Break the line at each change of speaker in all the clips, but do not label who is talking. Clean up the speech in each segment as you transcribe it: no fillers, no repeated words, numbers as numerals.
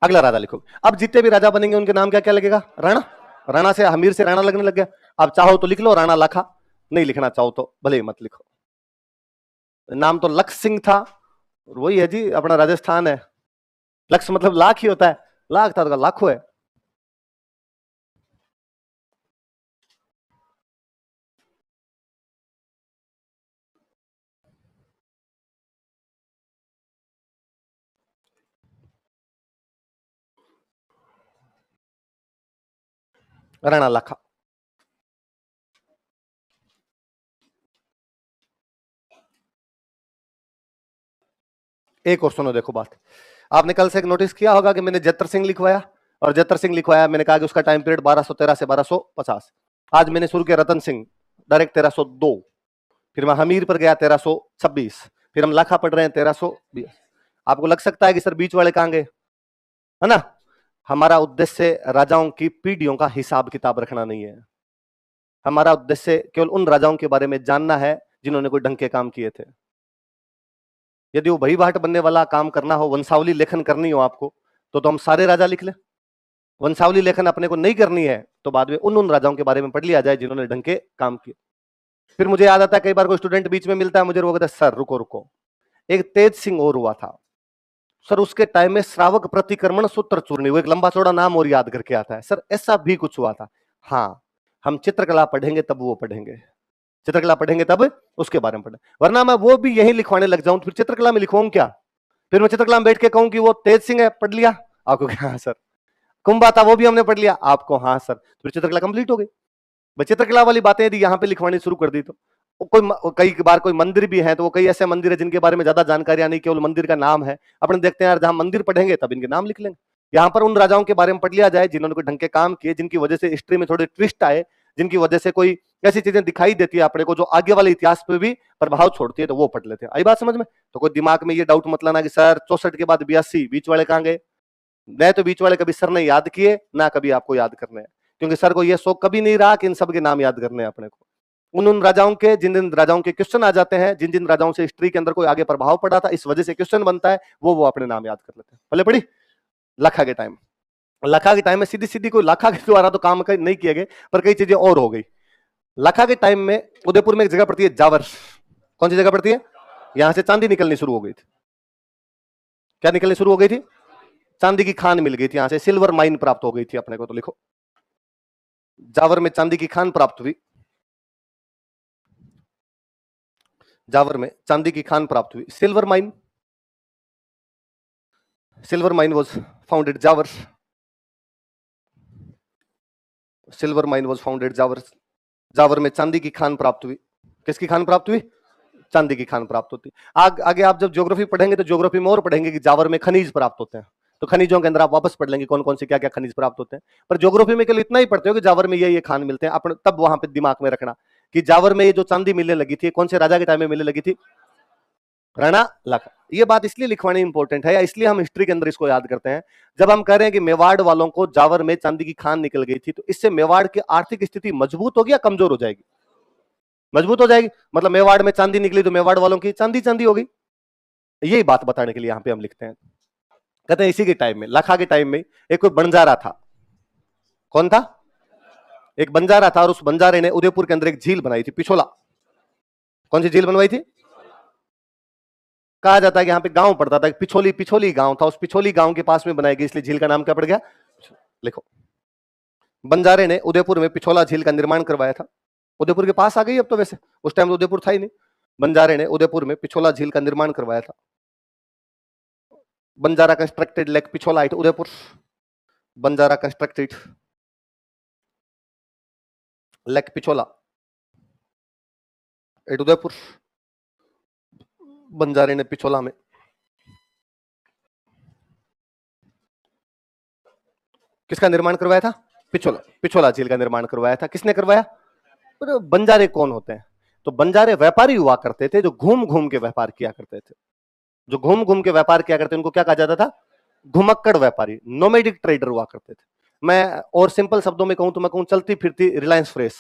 अगला राजा लिखो। अब जितने भी राजा बनेंगे उनके नाम क्या क्या लगेगा? राणा। राणा से हमीर से राणा लगने लग गया। अब चाहो तो लिख लो राणा लाखा, नहीं लिखना चाहो तो भले ही मत लिखो। नाम तो लक्ष्य सिंह था, वही है जी, अपना राजस्थान है। लक्ष्य मतलब लाख ही होता है, लाख था तो लाखों है। राणा लाखा। एक और सुनो, देखो बात, आपने कल से एक नोटिस किया होगा कि मैंने जत्र सिंह लिखवाया, और जत्र सिंह लिखवाया मैंने कहा कि उसका टाइम पीरियड 1213 से 1250। आज मैंने शुरू किया रतन सिंह, डायरेक्ट 1302, फिर मैं हमीर पर गया 1326, फिर हम लाखा पढ़ रहे हैं 1320। आपको लग सकता है कि सर बीच वाले कहां गए, है ना? हमारा उद्देश्य राजाओं की पीढ़ियों का हिसाब किताब रखना नहीं है। हमारा उद्देश्य केवल उन राजाओं के बारे में जानना है जिन्होंने कोई ढंग के काम किए थे। यदि वो भई भाट बनने वाला काम करना हो, वंशावली लेखन करनी हो आपको, तो हम सारे राजा लिख लें। वंशावली लेखन अपने को नहीं करनी है तो बाद में उन राजाओं के बारे में पढ़ लिया जाए जिन्होंने ढंग के काम किए। फिर मुझे याद आता है, कई बार कोई स्टूडेंट बीच में मिलता है मुझे, वो कहता है सर रुको रुको, एक तेज सिंह और हुआ था सर, उसके टाइम में श्रावक प्रतिक्रमण सूत्र चूर्णी, वो एक लंबा चौड़ा नाम और याद करके आता है सर, ऐसा भी कुछ हुआ था। हाँ, हम चित्रकला पढ़ेंगे तब वो पढ़ेंगे, चित्रकला पढ़ेंगे तब उसके बारे में पढ़ें, वरना मैं वो भी यही लिखवाने लग जाऊं तो फिर चित्रकला में लिखवाऊं क्या? फिर मैं चित्रकला में बैठ के कहूं कि वो तेज सिंह है, पढ़ लिया आपको, हाँ सर। कुंभा था, वो भी हमने पढ़ लिया आपको, हाँ सर। फिर चित्रकला कंप्लीट हो गई। चित्रकला वाली बातें यदि यहाँ पे लिखवानी शुरू कर दी तो कई बार कोई मंदिर भी है तो वो कई ऐसे मंदिर है जिनके बारे में ज्यादा जानकारी नहीं, केवल मंदिर का नाम है। अपने देखते हैं यार, जहां मंदिर पढ़ेंगे तब इनके नाम लिख लेंगे। यहाँ पर उन राजाओं के बारे में पढ़ लिया जाए जिन्होंने कोई ढंग के काम किए, जिनकी वजह से हिस्ट्री में थोड़े ट्विस्ट आए, जिनकी वजह से कोई ऐसी चीजें दिखाई देती है अपने को जो आगे वाले इतिहास पे भी प्रभाव छोड़ती है, तो वो पढ़ लेते हैं। आई बात समझ में? तो कोई दिमाग में ये डाउट मत लाना कि सर 64 के बाद 82 बीच वाले कहां गए। न तो बीच वाले कभी सर ने याद किए, ना कभी आपको याद करने हैं, क्योंकि सर को यह शौक कभी नहीं रहा कि इन सब के नाम याद करने हैं अपने को। उन राजाओं के जिन राजाओं के क्वेश्चन आ जाते हैं, जिन राजाओं से हिस्ट्री के अंदर कोई आगे प्रभाव पड़ा था, इस वजह से क्वेश्चन बनता है, वो अपने नाम याद कर लेते हैं। पहले पढ़ी लखा के टाइम, लखा के टाइम में सीधी सीधी कोई लखा के द्वारा तो काम नहीं किए गए, पर कई चीजें और हो गई। लखा के टाइम में उदयपुर में एक जगह पड़ती है जावर। कौन सी जगह पड़ती है? यहां से चांदी निकलनी शुरू हो गई थी। क्या निकलनी शुरू हो गई थी? चांदी की खान मिल गई थी, यहां से सिल्वर माइन प्राप्त हो गई थी अपने को। तो लिखो, जावर में चांदी की खान प्राप्त हुई, जावर में चांदी की खान प्राप्त हुई, silver mine, silver mine was founded Jawar, silver mine was founded Jawar. Jawar में चांदी की खान प्राप्त हुई। किसकी खान प्राप्त हुई? चांदी की खान प्राप्त होती। आगे आप जब ज्योग्राफी पढ़ेंगे तो ज्योग्राफी में और पढ़ेंगे कि जावर में खनिज प्राप्त होते हैं, तो खनिजों के अंदर आप वापस पढ़ लेंगे कौन कौन से क्या क्या खनिज प्राप्त होते हैं। पर ज्योग्राफी में केवल इतना ही पढ़ते हो कि जावर में ये खान मिलते हैं, अपने तब वहां पे दिमाग में रखना कि जावर में ये जो चांदी मिलने लगी थी, कौन से राजा के टाइम में मिलने लगी थी? राणा लाखा। ये बात इसलिए लिखवानी इंपॉर्टेंट है, या इसलिए हम हिस्ट्री के अंदर इसको याद करते हैं। जब हम कह रहे हैं कि मेवाड़ वालों को जावर में चांदी की खान निकल गई थी, तो इससे मेवाड़ की आर्थिक स्थिति मजबूत होगी या कमजोर हो जाएगी? मजबूत हो जाएगी। मतलब मेवाड़ में चांदी निकली तो मेवाड़ वालों की चांदी चांदी हो गई। यही बात बताने के लिए यहां पे हम लिखते हैं। कहते हैं इसी के टाइम में, लखा के टाइम में एक कोई बंजारा था। कौन था? एक बंजारा था, और उस बंजारे ने उदयपुर के अंदर एक झील बनाई थी, पिछोला। कौन सी झील बनवाई थी? कहा जाता है कि यहाँ पे गांव पड़ता था, पिछोली, पिछोली गांव था, उस पिछोली गांव के पास में बनाई गई, इसलिए झील का नाम क्या पड़ गया? लिखो, बंजारे ने उदयपुर में पिछोला झील का निर्माण करवाया था। उदयपुर के पास आ गई अब तो, वैसे उस टाइम तो उदयपुर था ही नहीं। बंजारे ने उदयपुर में पिछोला झील का निर्माण करवाया था। Banjara constructed lake Pichola at Udaipur. Banjara constructed lake Pichola at Udaipur. बंजारे ने पिछोला में किसका निर्माण करवाया था? पिछोला, पिछोला झील का निर्माण करवाया था। किसने करवाया? तो बंजारे कौन होते हैं? तो बंजारे व्यापारी हुआ करते थे जो घूम घूम के व्यापार किया करते थे। जो घूम घूम के व्यापार किया करते उनको क्या कहा जाता था? घुमक्कड़ व्यापारी, नोमैडिक ट्रेडर हुआ करते थे। मैं और सिंपल शब्दों में कहूं तो मैं कहूं चलती फिरती रिलायंस फ्रेश।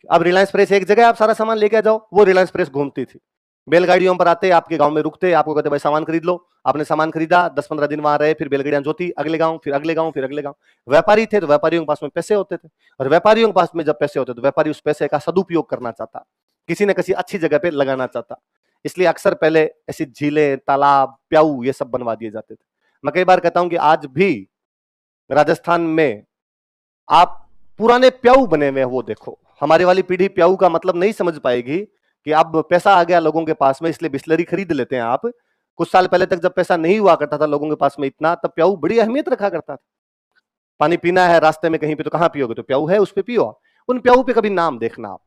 अब रिलायंस फ्रेश एक जगह आप सारा सामान लेके आ जाओ, वो रिलायंस फ्रेश घूमती थी। बैलगाड़ियों पर आते, आपके गांव में रुकते, आपको कहते भाई सामान खरीद लो। आपने सामान खरीदा, 10-15 दिन वहां रहे, फिर बैलगाड़ियां जोती, अगले गांव, फिर अगले गांव, फिर अगले गांव। व्यापारी थे तो व्यापारियों के पास में पैसे होते थे, और व्यापारियों के पास में जब पैसे होते तो व्यापारी उस पैसे का सदुपयोग करना चाहता, किसी न किसी अच्छी जगह पे लगाना चाहता। इसलिए अक्सर पहले ऐसी झीलें, तालाब, प्याऊ ये सब बनवा दिए जाते थे। मैं कई बार कहता हूं कि आज भी राजस्थान में आप पुराने प्याऊ बने हुए वो देखो। हमारे वाली पीढ़ी प्याऊ का मतलब नहीं समझ पाएगी कि अब पैसा आ गया लोगों के पास में, इसलिए बिस्लरी खरीद लेते हैं आप। कुछ साल पहले तक जब पैसा नहीं हुआ करता था लोगों के पास में इतना, तब प्याऊ बड़ी अहमियत रखा करता था। पानी पीना है रास्ते में कहीं पे तो कहां पियोगे, तो प्याऊ है उस पे पियो। उन प्याऊ पे कभी नाम देखना आप,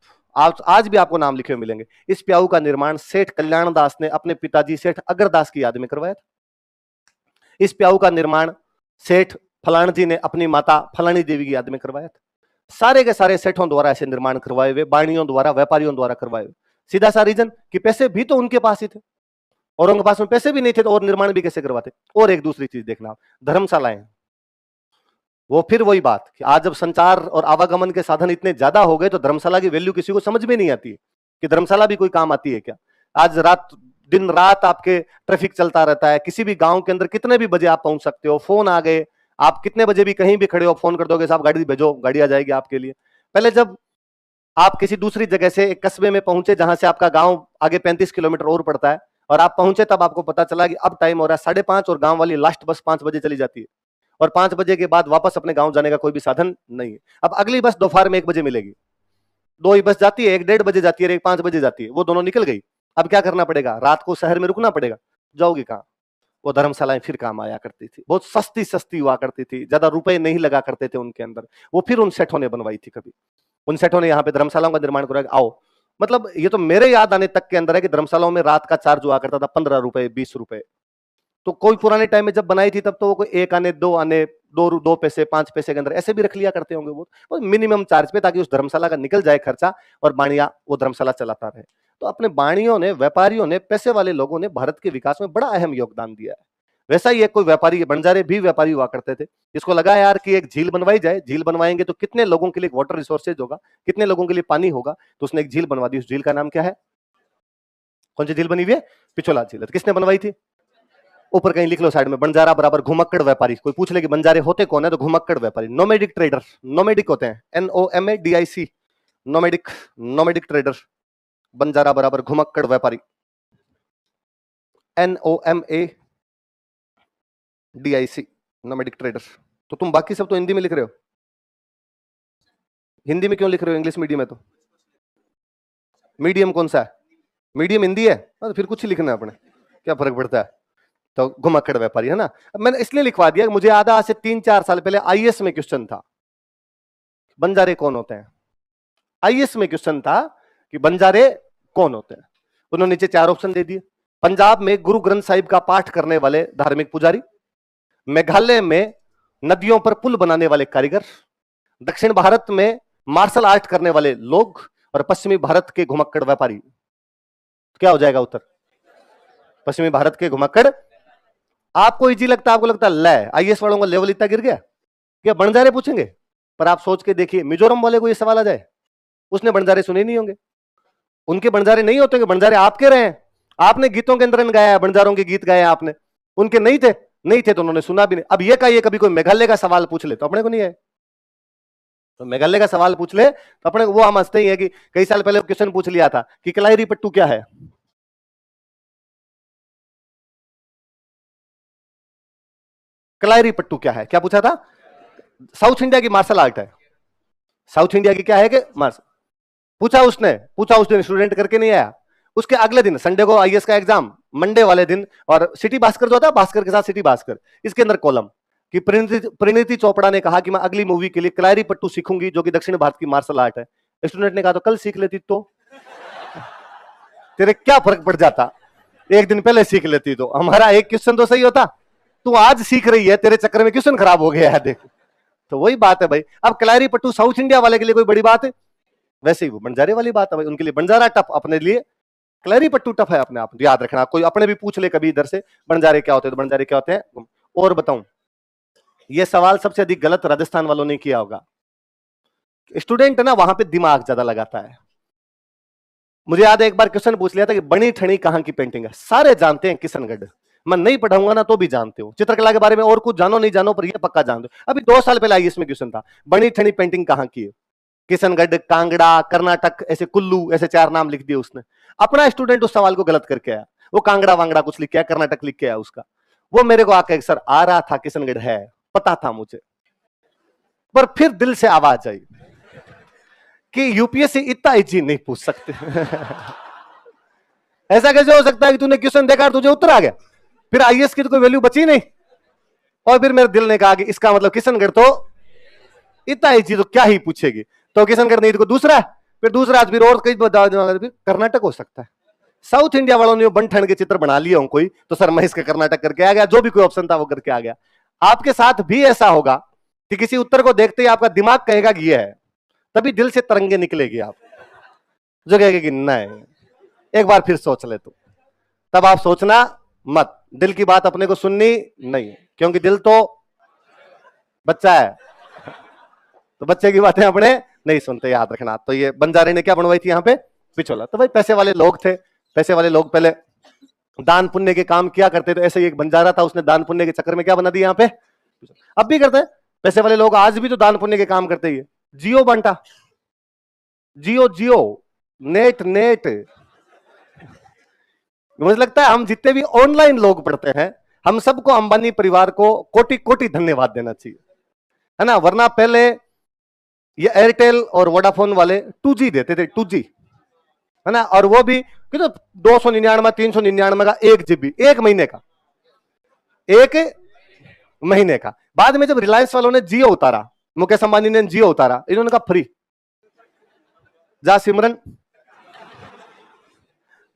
आज भी आपको नाम लिखे हुए मिलेंगे। इस प्याऊ का निर्माण सेठ कल्याण दास ने अपने पिताजी सेठ अगरदास की याद में करवाया था। इस प्याऊ का निर्माण सेठ फलाण जी ने अपनी माता फलानी देवी की याद में करवाया था। सारे के सारे सेठों द्वारा ऐसे निर्माण करवाए हुए, बाणियों द्वारा, व्यापारियों द्वारा करवाए हुए। सीधा सा रीजन कि पैसे भी तो उनके पास ही थे, और उनके पास में पैसे भी नहीं थे तो और निर्माण भी कैसे करवाते। और एक दूसरी चीज देखना, धर्मशालाएं, वो फिर वही बात कि आज जब संचार और आवागमन के साधन इतने ज्यादा हो गए तो धर्मशाला की वैल्यू किसी को समझ में नहीं आती कि धर्मशाला भी कोई काम आती है क्या। आज रात दिन रात आपके ट्रैफिक चलता रहता है, किसी भी गांव के अंदर कितने भी बजे आप पहुंच सकते हो, फोन आ गए, आप कितने बजे भी कहीं भी खड़े हो फोन कर दोगे, साहब गाड़ी भेजो, गाड़ी आ जाएगी आपके लिए। पहले जब आप किसी दूसरी जगह से एक कस्बे में पहुंचे जहां से आपका गांव आगे 35 किलोमीटर और पड़ता है, और आप पहुंचे तब आपको पता चला कि अब टाइम हो रहा है 5:30 और गांव वाली लास्ट बस 5 बजे चली जाती है, और 5 बजे के बाद वापस अपने गांव जाने का कोई भी साधन नहीं है। अब अगली बस दोपहर में 1 बजे मिलेगी, 2 ही बस जाती है, एक 1:30 बजे जाती है, एक 5 बजे जाती है, वो दोनों निकल गई। अब क्या करना पड़ेगा, रात को शहर में रुकना पड़ेगा, जाओगे कहां। वो धर्मशालाएं फिर काम आया करती थी, बहुत सस्ती सस्ती हुआ करती थी, ज्यादा रुपए नहीं लगा करते थे उनके अंदर। वो फिर उन सेठों ने बनवाई थी, कभी उन सेठों ने यहाँ पे धर्मशालाओं का निर्माण कराया। आओ, मतलब ये तो मेरे याद आने तक के अंदर है कि धर्मशालाओं में रात का चार्ज हुआ करता था 15 रुपए, 20 रुपए। तो कोई पुराने टाइम में जब बनाई थी तब तो वो कोई 1 आने, 2 आने, 2 पैसे, 5 पैसे के अंदर ऐसे भी रख लिया करते होंगे वो मिनिमम चार्ज पे, ताकि उस धर्मशाला का निकल जाए खर्चा और बाणिया वो धर्मशाला चलाता रहे। तो अपने बाणियों ने, व्यापारियों ने, पैसे वाले लोगों ने भारत के विकास में बड़ा अहम योगदान दिया है। वैसा ही एक कोई व्यापारी, बंजारे भी व्यापारी हुआ करते थे, जिसको लगा यार कि एक झील बनवाई जाए, झील बनवाएंगे तो कितने लोगों के लिए वाटर रिसोर्सेज होगा, कितने लोगों के लिए पानी होगा, तो उसने एक झील बनवा दी। उस झील का नाम क्या है, कौन सी झील बनी हुई है, पिछोला झील। तो किसने बनवाई थी, ऊपर कहीं लिख लो साइड में, बंजारा बराबर घुमक्कड़ व्यापारी। कोई पूछ ले कि बंजारे होते कौन है, तो घुमक्कड़ व्यापारी, नोमेडिक ट्रेडर, नोमेडिक होते हैं, NOMADIC, nomadic, nomadic trader, Banjara बराबर घुमक्कड़ व्यापारी, NOMADIC, नोमेडिक ट्रेडर। तो तुम बाकी सब तो हिंदी में लिख रहे हो, हिंदी में क्यों लिख रहे हो, इंग्लिश मीडियम है तो। मीडियम कौन सा है, मीडियम हिंदी है, तो फिर कुछ ही लिखना है अपने, क्या फर्क पड़ता है। तो घुमक्कड़ व्यापारी है ना। अब मैंने इसलिए लिखवा दिया, मुझे याद है आज से 3-4 साल पहले IAS में क्वेश्चन था, बंजारे कौन होते हैं। IAS में क्वेश्चन था कि बंजारे कौन होते हैं। उन्होंने नीचे 4 ऑप्शन दे दिए। पंजाब में गुरु ग्रंथ साहिब का पाठ करने वाले धार्मिक पुजारी, मेघालय में नदियों पर पुल बनाने वाले कारीगर, दक्षिण भारत में मार्शल आर्ट करने वाले लोग, और पश्चिमी भारत के घुमक्कड़ व्यापारी। क्या हो जाएगा उत्तर, पश्चिमी भारत के घुमक्कड़। आपको इजी लगता है, आपको लगता है ले IAS वालों का लेवल इतना गिर गया, क्या बंजारे पूछेंगे। पर आप सोच के देखिए, मिजोरम वाले को ये सवाल आ जाए, उसने बंजारे सुने नहीं होंगे, उनके बंजारे नहीं होते, बंजारे आपके रहे हैं, आपने गीतों के अंदर गाया है, बंजारों के गीत गाए आपने, उनके नहीं थे, नहीं थे तो उन्होंने सुना भी नहीं। अब ये कहिए कभी कोई मेघालय का सवाल पूछ ले तो अपने को नहीं है, तो मेघालय का सवाल पूछ ले तो अपने वो हम हंसते ही है कि कई साल पहले क्वेश्चन पूछ लिया था कि कलायरी पट्टू क्या है। कलायरी पट्टू क्या है, क्या पूछा था, साउथ इंडिया की मार्शल आर्ट है, साउथ इंडिया की क्या है कि मार्शल। पूछा उसने, पूछा उस दिन स्टूडेंट करके नहीं आया, उसके अगले दिन संडे को IAS का एग्जाम, मंडे वाले दिन, और सिटी भास्कर जो होता है, भास्कर के साथ सिटी भास्कर, इसके अंदर कॉलम कि परिणीति चोपड़ा ने कहा कि मैं अगली मूवी के लिए कलायरी पट्टू सीखूंगी जो कि दक्षिण भारत की मार्शल आर्ट है। स्टूडेंट ने कहा तो कल सीख लेती, तो तेरे क्या फर्क पड़ जाता, एक दिन पहले सीख लेती तो हमारा एक क्वेश्चन तो सही होता। तू आज सीख रही है, तेरे चक्कर में क्वेश्चन खराब हो गया है, देख। तो वही बात है भाई, अब कलायरी पट्टू साउथ इंडिया वाले के लिए कोई बड़ी बात है, वैसे ही वो बंजारे वाली बात है भाई, उनके लिए बंजारा टफ, अपने लिए कलायरी पट्टू टफ है अपने आप, याद रखना। कोई अपने भी पूछ ले कभी इधर से बंजारे क्या होते हैं, तो बंजारे क्या होते हैं। और बताऊं, ये सवाल सबसे अधिक गलत राजस्थान वालों ने किया होगा। स्टूडेंट ना वहां पे दिमाग ज्यादा लगाता है, मुझे याद है एक बार क्वेश्चन पूछ लिया था कि बनी ठनी कहां की पेंटिंग है। सारे जानते हैं किशनगढ़, मैं नहीं पढ़ाऊंगा ना तो भी जानते हो। चित्रकला के बारे में और कुछ जानो नहीं जानो पर ये पक्का जान दो। अभी 2 साल पहले आई इसमें क्वेश्चन था, बनी ठनी पेंटिंग कहां की है। किशनगढ़, कांगड़ा, कर्नाटक, ऐसे कुल्लू, ऐसे 4 नाम लिख दिए उसने। अपना स्टूडेंट उस सवाल को गलत करके आया, वो कांगड़ा वांगड़ा कुछ लिख के आया, कर्नाटक लिख के आया उसका। वो मेरे को आके सर आ रहा था किशनगढ़ है, पता था मुझे, पर फिर दिल से आवाज आई कि यूपीएससी इतना इजी नहीं पूछ सकते। ऐसा कैसे हो सकता है कि तूने क्वेश्चन देखा और तुझे उत्तर आ गया, फिर आईएएस की तो कोई वैल्यू बची नहीं। और फिर मेरे दिल ने कहा कि इसका मतलब किशनगढ़ तो इतना इजी तो क्या ही पूछेगी, तो किशनगढ़ नहीं तो दूसरा, फिर दूसरा फिर और कई फिर कर्नाटक हो सकता है। साउथ इंडिया वालों ने बन ठन के चित्र बना लिए हों कोई, तो सर महेश का कर्नाटक करके आ गया, जो भी कोई ऑप्शन था वो करके आ गया। आपके साथ भी ऐसा होगा कि किसी उत्तर को देखते ही आपका दिमाग कहेगा कि ये है, तभी दिल से तरंगे निकलेगी आप, जो कहेगी कि नहीं एक बार फिर सोच ले तू। तब आप सोचना मत, दिल की बात अपने को सुननी नहीं, क्योंकि दिल तो बच्चा है, तो बच्चे की बातें अपने नहीं सुनते, याद रखना। तो ये बंजारे ने क्या बनवाई थी यहाँ पे, पिछोला। तो भाई पैसे वाले लोग थे, पैसे वाले लोग पहले दान पुण्य के काम किया करते थे। ऐसे एक बंजारा था, उसने दान पुण्य के चक्कर में क्या बना दिया यहाँ पे, अब भी करते हैं पैसे वाले लोग, आज भी तो दान पुण्य के काम करते ही। जियो बांटा, जियो जियो, नेट नेट। मुझे लगता है हम जितने भी ऑनलाइन लोग पढ़ते हैं, हम सबको अंबानी परिवार को कोटि कोटि धन्यवाद देना चाहिए, है ना। वरना पहले ये एयरटेल और वोडाफोन वाले 2G देते थे, 2G, है ना, और वो भी कि तो 299 399 का 1 GB, 1 महीने का, 1 महीने का। बाद में जब रिलायंस वालों ने जियो उतारा, मुकेश अंबानी ने जियो उतारा, इन्होंने कहा फ्री। जा सिमरन,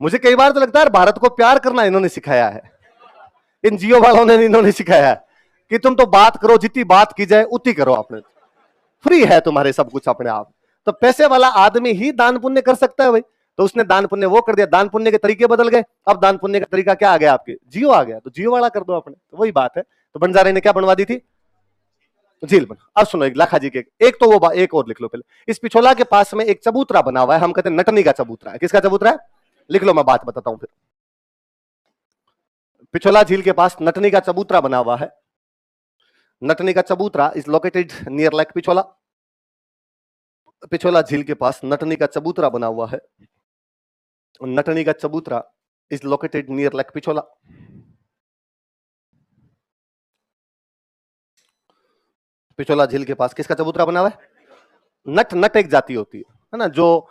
मुझे कई बार तो लगता है भारत को प्यार करना इन्होंने सिखाया है, इन जियो वालों ने इन्होंने सिखाया है कि तुम तो बात करो, जितनी बात की जाए उतनी करो, आपने फ्री है तुम्हारे सब कुछ अपने आप। तो पैसे वाला आदमी ही दान पुण्य कर सकता है भाई, तो उसने दान पुण्य वो कर दिया, दान पुण्य के तरीके बदल गए। अब दान पुण्य का तरीका क्या आ गया आपके, जियो आ गया, तो जियो वाला कर दो आपने, तो वही बात है। तो बंजारे ने क्या बनवा दी थी, झील बना। अब सुनो एक लाखा जी के, एक तो वो एक और लिख लो पहले। इस पिछोला के पास में एक चबूतरा बना हुआ है, हम कहते हैं नटनी का चबूतरा है। किसका चबूतरा है, लिख लो, मैं बात बताता हूं फिर। पिछोला झील के पास नटनी का चबूतरा बना हुआ है। नटनी का चबूतरा is located near lake Pichola. Pichola झील के पास नटनी का चबूतरा बना हुआ है। नटनी का चबूतरा is located near lake Pichola. Pichola झील के पास किसका चबूतरा बना हुआ है, नट, नट एक जाति होती है ना, जो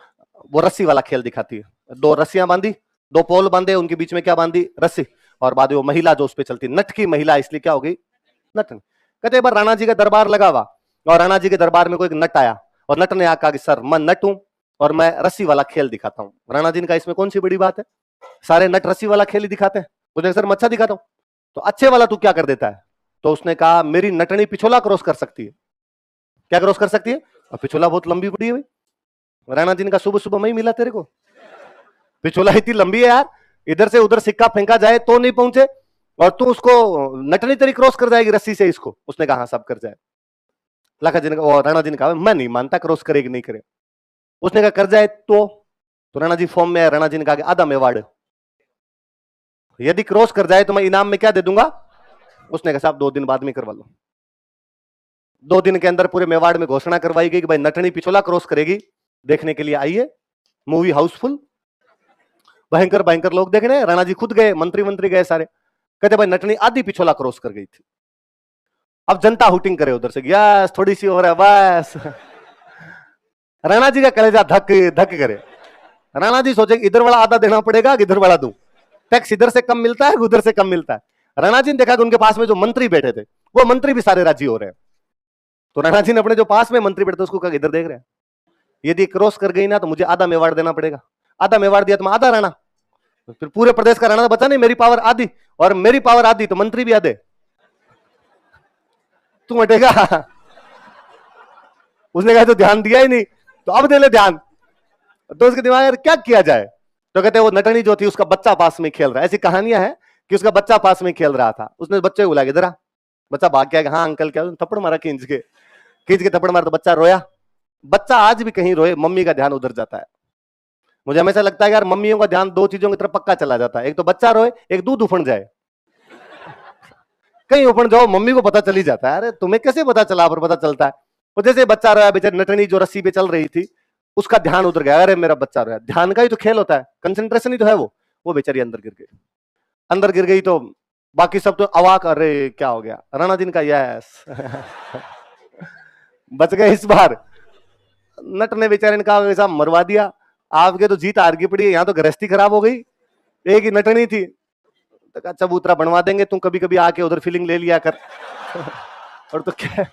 वो रस्सी वाला खेल दिखाती है। 2 रस्सियां बांधी, 2 पोल बांधे, उनके बीच में क्या बांधी, रस्सी, और बाद में वो महिला जो उस पर चलती, नट की महिला, इसलिए क्या हो गई नट। कहते एक बार राणा जी का दरबार लगा हुआ, और राणा जी के दरबार में कोई एक नट आया, और नट ने आकर सर मैं नट हूं और मैं रस्सी वाला खेल दिखाता हूं। राणा जी ने कहा इसमें कौन सी बड़ी बात है, सारे नट रस्सी वाला खेल ही दिखाते हैं, मुझे सर मैं अच्छा दिखाता हूं, तो अच्छे वाला तू क्या कर देता है। तो उसने कहा मेरी नटनी पिछोला क्रॉस कर सकती है। क्या क्रॉस कर सकती है, और पिछोला बहुत लंबी पड़ी है भाई। राणा जी ने कहा सुबह सुबह मैं ही मिला तेरे को, पिछोला इतनी लंबी है यार, इधर से उधर सिक्का फेंका जाए तो नहीं पहुंचे, और तू उसको नटनी तेरी क्रॉस कर जाएगी रस्सी से इसको। उसने कहा हाँ सब कर जाए। लाखा जी ने कहा, राणा जी ने कहा मैं नहीं मानता क्रॉस करेगी नहीं करे। उसने कहा कर जाए तो राणा जी फॉर्म में आए। राणा जी ने कहा आधा मेवाड़, यदि क्रॉस कर जाए तो मैं इनाम में क्या दे दूंगा। उसने कहा साहब 2 दिन बाद में करवा लो। 2 दिन के अंदर पूरे मेवाड़ में घोषणा करवाई गई कि भाई नटनी पिछोला क्रॉस करेगी, देखने के लिए आइए। मूवी हाउसफुल, भयंकर भयंकर लोग देखने। राणा जी खुद गए, मंत्री गए सारे, कहते भाई नटनी आधी पिछोला क्रॉस कर गई थी। अब जनता हुटिंग करे उधर से, यस थोड़ी सी हो रहा है बस। राणा जी का कलेजा धक धक करे। राणा जी सोचे इधर वाला आधा देना पड़ेगा कि इधर वाला दूं, टैक्स इधर से कम मिलता है उधर से कम मिलता है। राणा जी ने देखा कि उनके पास में जो मंत्री बैठे थे वो मंत्री भी सारे राजी हो रहे हैं, तो राणा जी ने अपने जो पास में मंत्री बैठे थे उसको कहा इधर देख रहे हैं, यदि क्रॉस कर गई ना तो मुझे आधा मेवाड़ देना पड़ेगा। आधा मेवाड़ दिया तो मैं आधा राणा, फिर पूरे प्रदेश का राणा बचा नहीं, मेरी पावर आधी, और मेरी पावर आधी तो मंत्री भी आधे, तू हटेगा। उसने कहा तो ध्यान दिया ही नहीं, तो अब दे ले ध्यान। तो उसके दिमाग में क्या किया जाए, तो कहते वो नटनी जो थी उसका बच्चा पास में खेल रहा है। ऐसी कहानियां हैं कि उसका बच्चा पास में खेल रहा था, उसने बच्चे को बुला के जरा, बच्चा भाग गया, हाँ अंकल क्या, थप्पड़ मारा खींच के थप्पड़ मारा, तो बच्चा रोया। बच्चा आज भी कहीं रोए मम्मी का ध्यान उधर जाता है। मुझे हमेशा लगता है यार मम्मियों का ध्यान दो चीजों की तरफ पक्का चला जाता है, एक तो बच्चा रोए, एक दूध उफड़ जाए। कहीं उफड़ जाओ मम्मी को पता चल ही जाता है। अरे तुम्हें कैसे पता चला? पर पता चलता है। तो जैसे बच्चा रोया, बेचारी नटनी जो रस्सी पे चल रही थी उसका ध्यान उधर गया, अरे मेरा बच्चा रोया। ध्यान का ही तो खेल होता है, कंसंट्रेशन ही तो है वो बेचारी अंदर गिर गई। अंदर गिर गई तो बाकी सब तो अवाक, अरे क्या हो गया? राणा दिन का यस। बच गए इस बार। नट ने बेचारे ने कहा साहब मरवा दिया, आपके तो जीत हार की पड़ी है, यहाँ तो गृहस्थी खराब हो गई। एक ही नटनी थी, तो कहा चबूतरा बनवा देंगे, तुम कभी कभी आके उधर फीलिंग ले लिया कर। और तो क्या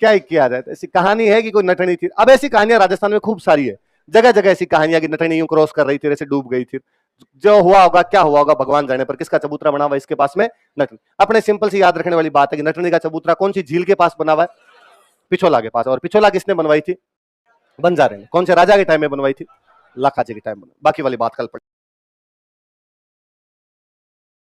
क्या ही किया जाए। ऐसी कहानी है कि कोई नटनी थी। अब ऐसी कहानियां राजस्थान में खूब सारी है, जगह जगह ऐसी कहानियां कि नटनी यूं क्रॉस कर रही थी, ऐसे डूब गई थी। जो हुआ होगा, क्या हुआ होगा भगवान जाने, पर किसका चबूतरा बना हुआ इसके पास में? नटनी। अपने सिंपल सी याद रखने वाली बात है कि नटनी का चबूतरा कौन सी झील के पास बना हुआ है? पिछोला के पास। और पिछोला किसने बनवाई थी? बंजारे ने। कौन से राजा के टाइम में बनवाई थी? लाखाजी के टाइम में। बाकी वाली बात कल पढ़